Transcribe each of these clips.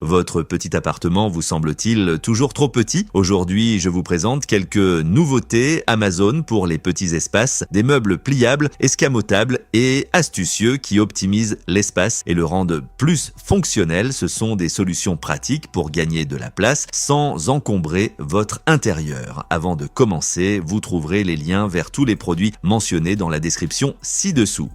Votre petit appartement vous semble-t-il toujours trop petit? Aujourd'hui, je vous présente quelques nouveautés Amazon pour les petits espaces, des meubles pliables, escamotables et astucieux qui optimisent l'espace et le rendent plus fonctionnel. Ce sont des solutions pratiques pour gagner de la place sans encombrer votre intérieur. Avant de commencer, vous trouverez les liens vers tous les produits mentionnés dans la description ci-dessous.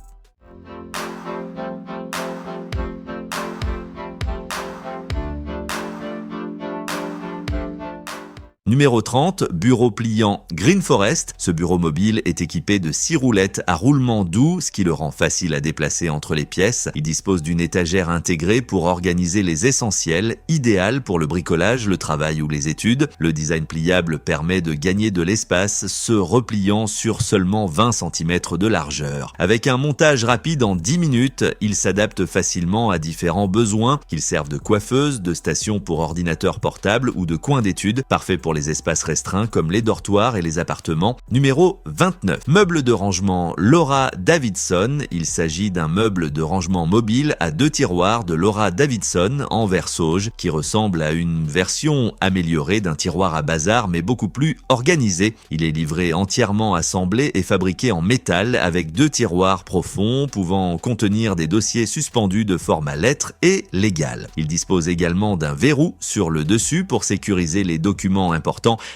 Numéro 30, bureau pliant Green Forest. Ce bureau mobile est équipé de 6 roulettes à roulement doux, ce qui le rend facile à déplacer entre les pièces. Il dispose d'une étagère intégrée pour organiser les essentiels, idéal pour le bricolage, le travail ou les études. Le design pliable permet de gagner de l'espace, se repliant sur seulement 20 cm de largeur. Avec un montage rapide en 10 minutes, il s'adapte facilement à différents besoins, qu'il serve de coiffeuse, de station pour ordinateur portable ou de coin d'études, parfait pour les espaces restreints comme les dortoirs et les appartements. Numéro 29. Meuble de rangement Laura Davidson. Il s'agit d'un meuble de rangement mobile à 2 tiroirs de Laura Davidson en verre sauge qui ressemble à une version améliorée d'un tiroir à bazar mais beaucoup plus organisé. Il est livré entièrement assemblé et fabriqué en métal avec 2 tiroirs profonds pouvant contenir des dossiers suspendus de format lettre et légal. Il dispose également d'un verrou sur le dessus pour sécuriser les documents importants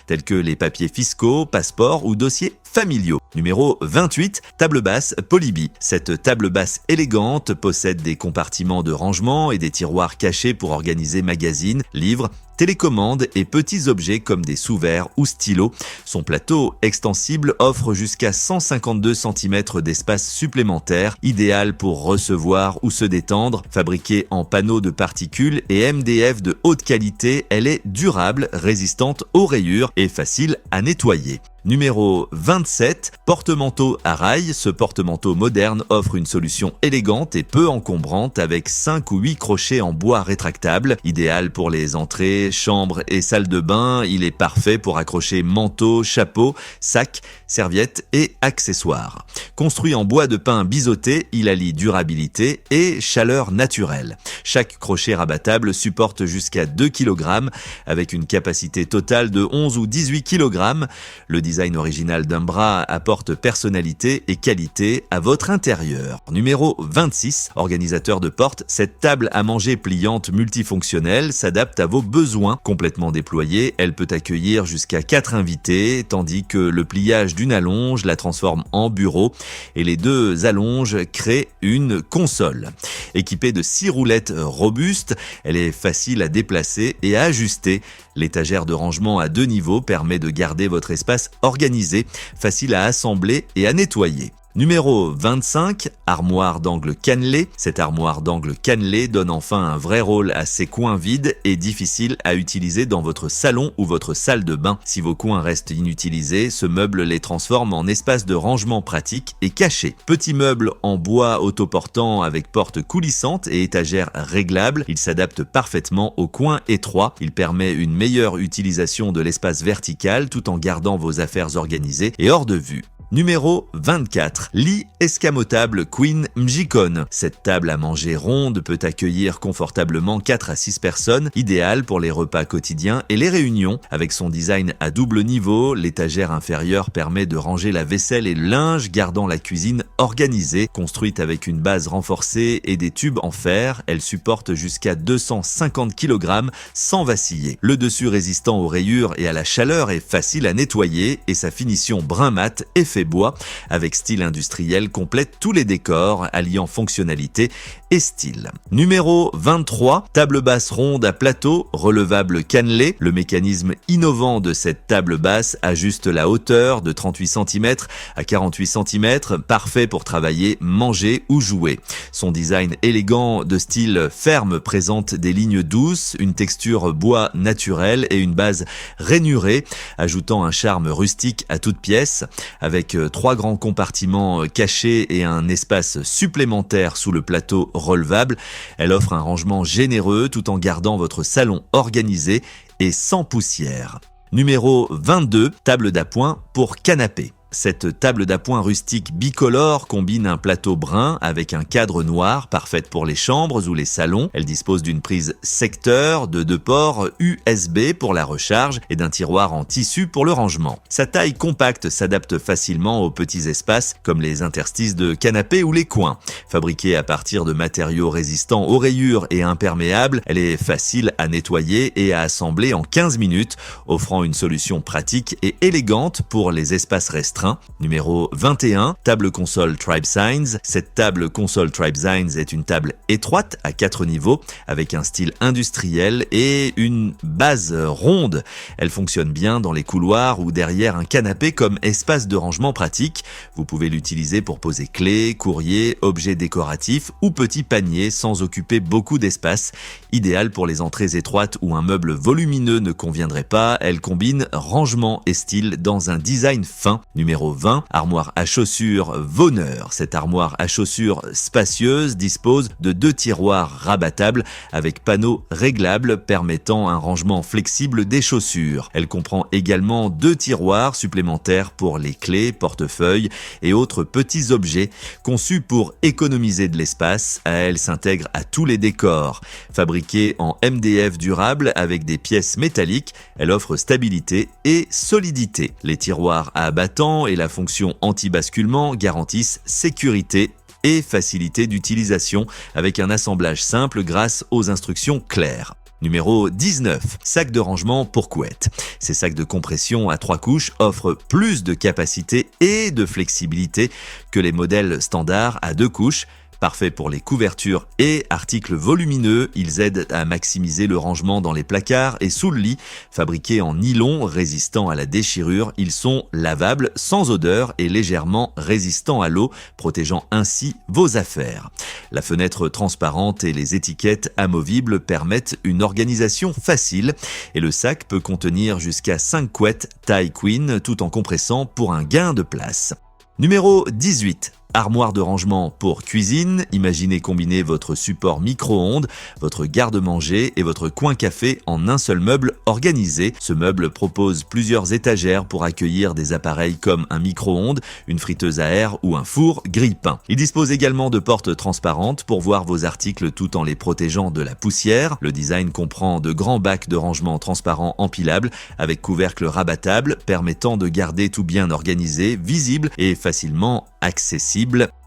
tels que les papiers fiscaux, passeports ou dossiers familiaux. Numéro 28, table basse Polybi. Cette table basse élégante possède des compartiments de rangement et des tiroirs cachés pour organiser magazines, livres, télécommandes et petits objets comme des sous-verres ou stylos. Son plateau extensible offre jusqu'à 152 cm d'espace supplémentaire, idéal pour recevoir ou se détendre. Fabriquée en panneaux de particules et MDF de haute qualité, elle est durable, résistante aux rayures et facile à nettoyer. Numéro 27, porte-manteau à rail. Ce porte-manteau moderne offre une solution élégante et peu encombrante avec 5 ou 8 crochets en bois rétractable. Idéal pour les entrées, chambres et salles de bain, il est parfait pour accrocher manteau, chapeau, sac, serviettes et accessoires. Construit en bois de pin biseauté, il allie durabilité et chaleur naturelle. Chaque crochet rabattable supporte jusqu'à 2 kg avec une capacité totale de 11 ou 18 kg. Le design original d'un bras apporte personnalité et qualité à votre intérieur. Numéro 26, organisateur de porte. Cette table à manger pliante multifonctionnelle s'adapte à vos besoins. Complètement déployée, elle peut accueillir jusqu'à 4 invités, tandis que le pliage d'une allonge la transforme en bureau et les 2 allonges créent une console. Équipée de 6 roulettes robustes, elle est facile à déplacer et à ajuster. L'étagère de rangement à 2 niveaux permet de garder votre espace organisé, facile à assembler et à nettoyer. Numéro 25, armoire d'angle cannelée. Cette armoire d'angle cannelée donne enfin un vrai rôle à ces coins vides et difficiles à utiliser dans votre salon ou votre salle de bain. Si vos coins restent inutilisés, ce meuble les transforme en espace de rangement pratique et caché. Petit meuble en bois autoportant avec porte coulissante et étagère réglable, il s'adapte parfaitement aux coins étroits. Il permet une meilleure utilisation de l'espace vertical tout en gardant vos affaires organisées et hors de vue. Numéro 24, lit escamotable Queen Mjikon. Cette table à manger ronde peut accueillir confortablement 4 à 6 personnes, idéale pour les repas quotidiens et les réunions. Avec son design à double niveau, l'étagère inférieure permet de ranger la vaisselle et le linge, gardant la cuisine organisée. Construite avec une base renforcée et des tubes en fer, elle supporte jusqu'à 250 kg sans vaciller. Le dessus résistant aux rayures et à la chaleur est facile à nettoyer et sa finition brun mat est fait bois avec style industriel complète tous les décors alliant fonctionnalité et style. Numéro 23, table basse ronde à plateau relevable cannelée. Le mécanisme innovant de cette table basse ajuste la hauteur de 38 cm à 48 cm, parfait pour travailler, manger ou jouer. Son design élégant de style ferme présente des lignes douces, une texture bois naturel et une base rainurée, ajoutant un charme rustique à toute pièce. Avec 3 grands compartiments cachés et un espace supplémentaire sous le plateau relevable, elle offre un rangement généreux tout en gardant votre salon organisé et sans poussière. Numéro 22, table d'appoint pour canapé. Cette table d'appoint rustique bicolore combine un plateau brun avec un cadre noir, parfaite pour les chambres ou les salons. Elle dispose d'une prise secteur, de 2 ports USB pour la recharge et d'un tiroir en tissu pour le rangement. Sa taille compacte s'adapte facilement aux petits espaces comme les interstices de canapé ou les coins. Fabriquée à partir de matériaux résistants aux rayures et imperméables, elle est facile à nettoyer et à assembler en 15 minutes, offrant une solution pratique et élégante pour les espaces restreints. Numéro 21, table console TribeSigns. Cette table console TribeSigns est une table étroite à 4 niveaux avec un style industriel et une base ronde. Elle fonctionne bien dans les couloirs ou derrière un canapé comme espace de rangement pratique. Vous pouvez l'utiliser pour poser clés, courriers, objets décoratifs ou petits paniers sans occuper beaucoup d'espace. Idéal pour les entrées étroites où un meuble volumineux ne conviendrait pas, elle combine rangement et style dans un design fin. Numéro 20, armoire à chaussures Voneur. Cette armoire à chaussures spacieuse dispose de 2 tiroirs rabattables avec panneaux réglables permettant un rangement flexible des chaussures. Elle comprend également 2 tiroirs supplémentaires pour les clés, portefeuilles et autres petits objets conçus pour économiser de l'espace. Elle s'intègre à tous les décors. Fabriquée en MDF durable avec des pièces métalliques, elle offre stabilité et solidité. Les tiroirs à abattant et la fonction anti-basculement garantissent sécurité et facilité d'utilisation avec un assemblage simple grâce aux instructions claires. Numéro 19, sac de rangement pour couette. Ces sacs de compression à 3 couches offrent plus de capacité et de flexibilité que les modèles standards à 2 couches. Parfait pour les couvertures et articles volumineux, ils aident à maximiser le rangement dans les placards et sous le lit. Fabriqués en nylon résistant à la déchirure, ils sont lavables, sans odeur et légèrement résistants à l'eau, protégeant ainsi vos affaires. La fenêtre transparente et les étiquettes amovibles permettent une organisation facile et le sac peut contenir jusqu'à 5 couettes taille queen tout en compressant pour un gain de place. Numéro 18. Armoire de rangement pour cuisine. Imaginez combiner votre support micro-ondes, votre garde-manger et votre coin café en un seul meuble organisé. Ce meuble propose plusieurs étagères pour accueillir des appareils comme un micro-ondes, une friteuse à air ou un four grille-pain. Il dispose également de portes transparentes pour voir vos articles tout en les protégeant de la poussière. Le design comprend de grands bacs de rangement transparents empilables avec couvercle rabattable permettant de garder tout bien organisé, visible et facilement accessible.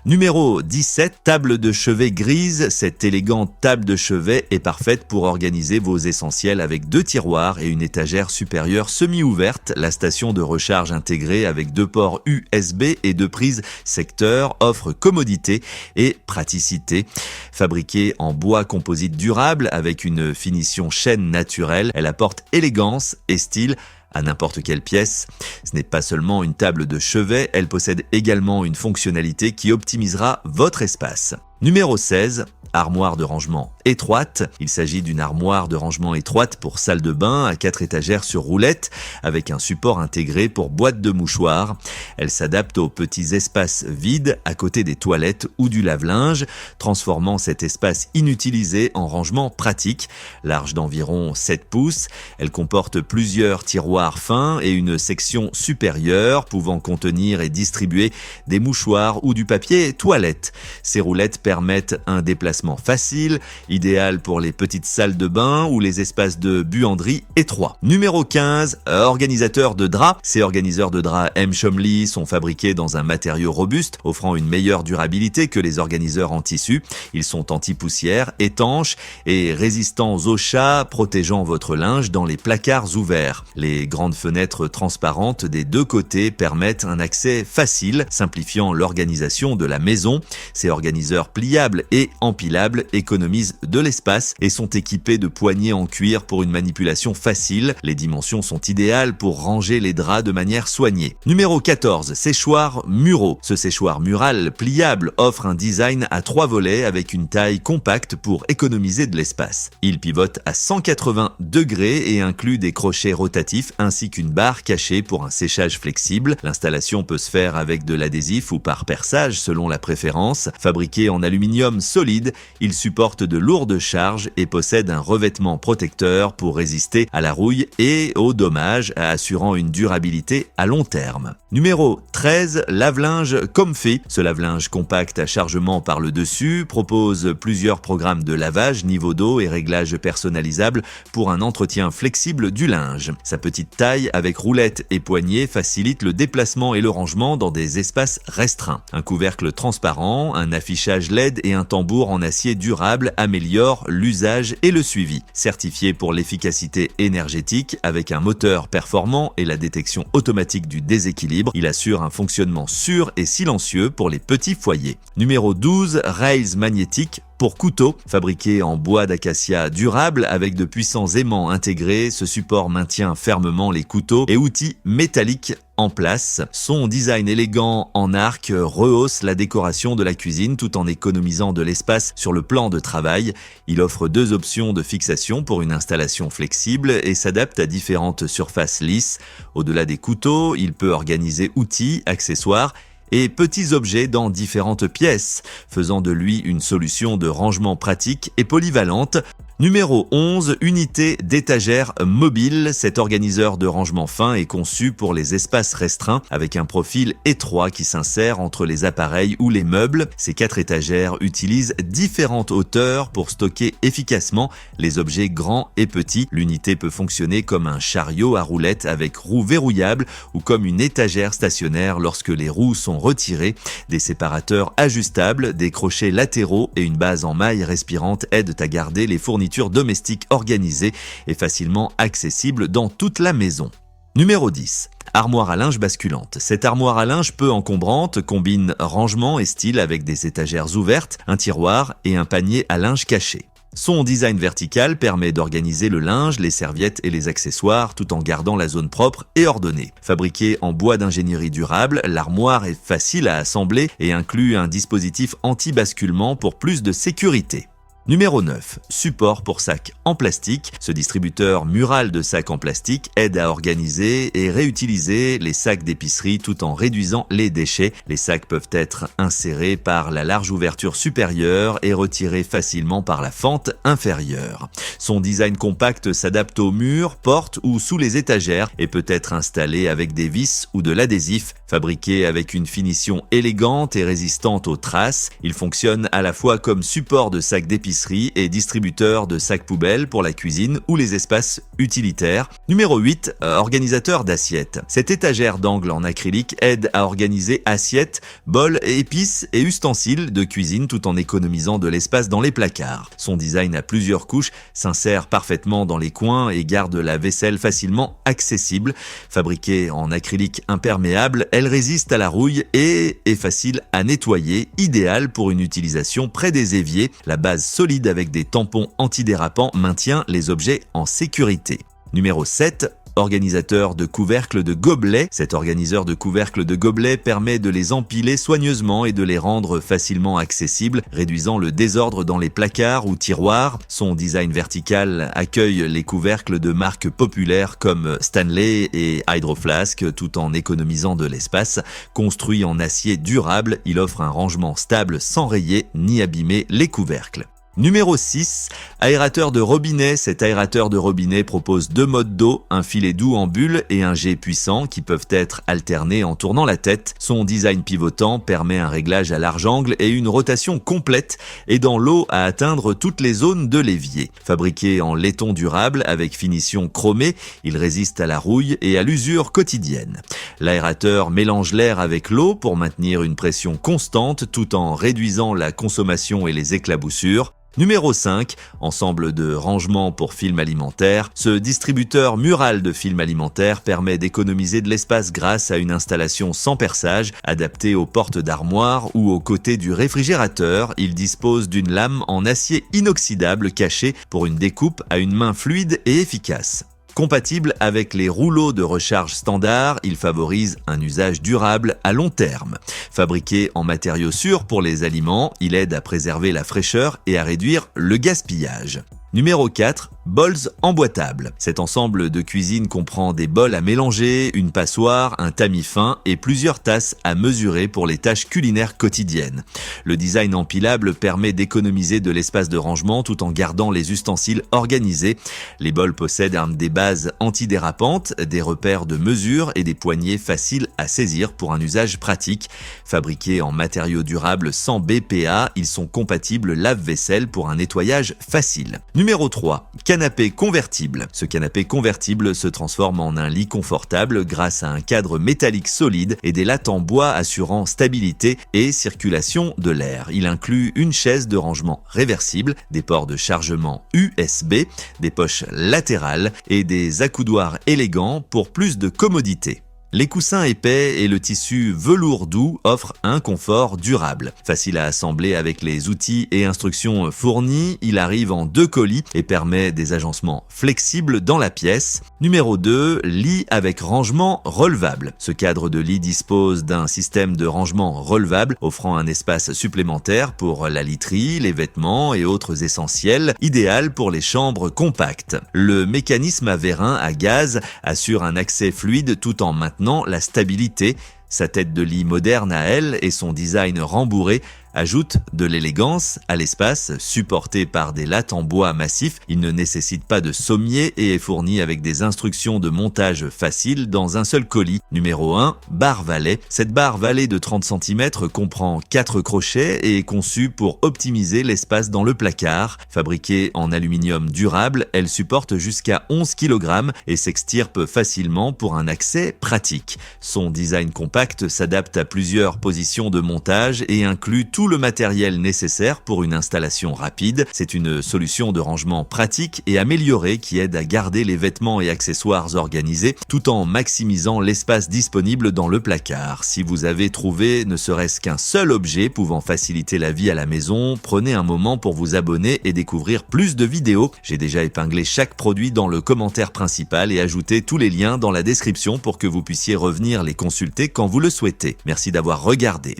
Numéro 17, table de chevet grise. Cette élégante table de chevet est parfaite pour organiser vos essentiels avec 2 tiroirs et une étagère supérieure semi-ouverte. La station de recharge intégrée avec 2 ports USB et 2 prises secteur offre commodité et praticité. Fabriquée en bois composite durable avec une finition chêne naturelle, elle apporte élégance et style à n'importe quelle pièce. Ce n'est pas seulement une table de chevet, elle possède également une fonctionnalité qui optimisera votre espace. Numéro 16, armoire de rangement étroite. Il s'agit d'une armoire de rangement étroite pour salle de bain à 4 étagères sur roulette avec un support intégré pour boîte de mouchoirs. Elle s'adapte aux petits espaces vides à côté des toilettes ou du lave-linge, transformant cet espace inutilisé en rangement pratique. Large d'environ 7 pouces, elle comporte plusieurs tiroirs fins et une section supérieure pouvant contenir et distribuer des mouchoirs ou du papier toilette. Ces roulettes permettent un déplacement facile, idéal pour les petites salles de bain ou les espaces de buanderie étroits. Numéro 15, organisateur de draps. Ces organiseurs de draps M. Chomley sont fabriqués dans un matériau robuste, offrant une meilleure durabilité que les organiseurs en tissu. Ils sont anti-poussière, étanches et résistants aux chats, protégeant votre linge dans les placards ouverts. Les grandes fenêtres transparentes des 2 côtés permettent un accès facile, simplifiant l'organisation de la maison. Ces organiseurs pliables et empilables économisent de l'espace et sont équipés de poignées en cuir pour une manipulation facile. Les dimensions sont idéales pour ranger les draps de manière soignée. Numéro 14, séchoir Muro. Ce séchoir mural pliable offre un design à 3 volets avec une taille compacte pour économiser de l'espace. Il pivote à 180 degrés et inclut des crochets rotatifs ainsi qu'une barre cachée pour un séchage flexible. L'installation peut se faire avec de l'adhésif ou par perçage selon la préférence. Fabriqué en aluminium solide, il supporte de lourdes charges et possède un revêtement protecteur pour résister à la rouille et aux dommages, assurant une durabilité à long terme. Numéro 13, lave-linge Comfy. Ce lave-linge compact à chargement par le dessus propose plusieurs programmes de lavage, niveau d'eau et réglages personnalisables pour un entretien flexible du linge. Sa petite taille avec roulette et poignée facilite le déplacement et le rangement dans des espaces restreints. Un couvercle transparent, un affichage LED et un tambour en acier durable améliorent l'usage et le suivi. Certifié pour l'efficacité énergétique avec un moteur performant et la détection automatique du déséquilibre, il assure un fonctionnement sûr et silencieux pour les petits foyers. Numéro 12, rails magnétiques pour couteau. Fabriqué en bois d'acacia durable avec de puissants aimants intégrés, ce support maintient fermement les couteaux et outils métalliques en place. Son design élégant en arc rehausse la décoration de la cuisine tout en économisant de l'espace sur le plan de travail. Il offre 2 options de fixation pour une installation flexible et s'adapte à différentes surfaces lisses. Au-delà des couteaux, il peut organiser outils, accessoires et petits objets dans différentes pièces, faisant de lui une solution de rangement pratique et polyvalente. Numéro 11, unité d'étagère mobile. Cet organiseur de rangement fin est conçu pour les espaces restreints avec un profil étroit qui s'insère entre les appareils ou les meubles. Ces 4 étagères utilisent différentes hauteurs pour stocker efficacement les objets grands et petits. L'unité peut fonctionner comme un chariot à roulettes avec roues verrouillables ou comme une étagère stationnaire lorsque les roues sont retirées. Des séparateurs ajustables, des crochets latéraux et une base en maille respirante aident à garder les fournitures domestique organisée et facilement accessible dans toute la maison. Numéro 10. Armoire à linge basculante. Cette armoire à linge peu encombrante combine rangement et style avec des étagères ouvertes, un tiroir et un panier à linge caché. Son design vertical permet d'organiser le linge, les serviettes et les accessoires tout en gardant la zone propre et ordonnée. Fabriquée en bois d'ingénierie durable, l'armoire est facile à assembler et inclut un dispositif anti-basculement pour plus de sécurité. Numéro 9. Support pour sacs en plastique. Ce distributeur mural de sacs en plastique aide à organiser et réutiliser les sacs d'épicerie tout en réduisant les déchets. Les sacs peuvent être insérés par la large ouverture supérieure et retirés facilement par la fente inférieure. Son design compact s'adapte aux murs, portes ou sous les étagères et peut être installé avec des vis ou de l'adhésif. Fabriqué avec une finition élégante et résistante aux traces, il fonctionne à la fois comme support de sacs d'épicerie et distributeur de sacs poubelles pour la cuisine ou les espaces utilitaires. Numéro 8, organisateur d'assiettes. Cette étagère d'angle en acrylique aide à organiser assiettes, bols, épices et ustensiles de cuisine tout en économisant de l'espace dans les placards. Son design à plusieurs couches s'insère parfaitement dans les coins et garde la vaisselle facilement accessible. Fabriquée en acrylique imperméable, elle résiste à la rouille et est facile à nettoyer, idéale pour une utilisation près des éviers. La base solide avec des tampons antidérapants maintient les objets en sécurité. Numéro 7. Organisateur de couvercles de gobelets. Cet organiseur de couvercles de gobelets permet de les empiler soigneusement et de les rendre facilement accessibles, réduisant le désordre dans les placards ou tiroirs. Son design vertical accueille les couvercles de marques populaires comme Stanley et Hydro Flask tout en économisant de l'espace. Construit en acier durable, il offre un rangement stable sans rayer ni abîmer les couvercles. Numéro 6, aérateur de robinet. Cet aérateur de robinet propose 2 modes d'eau, un filet doux en bulle et un jet puissant qui peuvent être alternés en tournant la tête. Son design pivotant permet un réglage à large angle et une rotation complète, aidant l'eau à atteindre toutes les zones de l'évier. Fabriqué en laiton durable avec finition chromée, il résiste à la rouille et à l'usure quotidienne. L'aérateur mélange l'air avec l'eau pour maintenir une pression constante tout en réduisant la consommation et les éclaboussures. Numéro 5, ensemble de rangements pour films alimentaires. Ce distributeur mural de films alimentaires permet d'économiser de l'espace grâce à une installation sans perçage, adaptée aux portes d'armoire ou aux côtés du réfrigérateur. Il dispose d'une lame en acier inoxydable cachée pour une découpe à une main fluide et efficace. Compatible avec les rouleaux de recharge standard, il favorise un usage durable à long terme. Fabriqué en matériaux sûrs pour les aliments, il aide à préserver la fraîcheur et à réduire le gaspillage. Numéro 4, bols emboîtables. Cet ensemble de cuisine comprend des bols à mélanger, une passoire, un tamis fin et plusieurs tasses à mesurer pour les tâches culinaires quotidiennes. Le design empilable permet d'économiser de l'espace de rangement tout en gardant les ustensiles organisés. Les bols possèdent des bases antidérapantes, des repères de mesure et des poignées faciles à saisir pour un usage pratique. Fabriqués en matériaux durables sans BPA, ils sont compatibles lave-vaisselle pour un nettoyage facile. Numéro 3, canapé convertible. Ce canapé convertible se transforme en un lit confortable grâce à un cadre métallique solide et des lattes en bois assurant stabilité et circulation de l'air. Il inclut une chaise de rangement réversible, des ports de chargement USB, des poches latérales et des accoudoirs élégants pour plus de commodité. Les coussins épais et le tissu velours doux offrent un confort durable. Facile à assembler avec les outils et instructions fournis, il arrive en 2 colis et permet des agencements flexibles dans la pièce. Numéro 2, lit avec rangement relevable. Ce cadre de lit dispose d'un système de rangement relevable offrant un espace supplémentaire pour la literie, les vêtements et autres essentiels, idéal pour les chambres compactes. Le mécanisme à vérin à gaz assure un accès fluide tout en maintenant la stabilité. Sa tête de lit moderne à elle et son design rembourré ajoutent de l'élégance à l'espace. Supporté par des lattes en bois massif, il ne nécessite pas de sommier et est fourni avec des instructions de montage faciles dans un seul colis. Numéro 1, barre valet. Cette barre valet de 30 cm comprend 4 crochets et est conçue pour optimiser l'espace dans le placard. Fabriquée en aluminium durable, elle supporte jusqu'à 11 kg et s'extirpe facilement pour un accès pratique. Son design compact s'adapte à plusieurs positions de montage et inclut tout le matériel nécessaire pour une installation rapide. C'est une solution de rangement pratique et améliorée qui aide à garder les vêtements et accessoires organisés tout en maximisant l'espace disponible dans le placard. Si vous avez trouvé ne serait-ce qu'un seul objet pouvant faciliter la vie à la maison, prenez un moment pour vous abonner et découvrir plus de vidéos. J'ai déjà épinglé chaque produit dans le commentaire principal et ajouté tous les liens dans la description pour que vous puissiez revenir les consulter quand vous le souhaitez. Merci d'avoir regardé.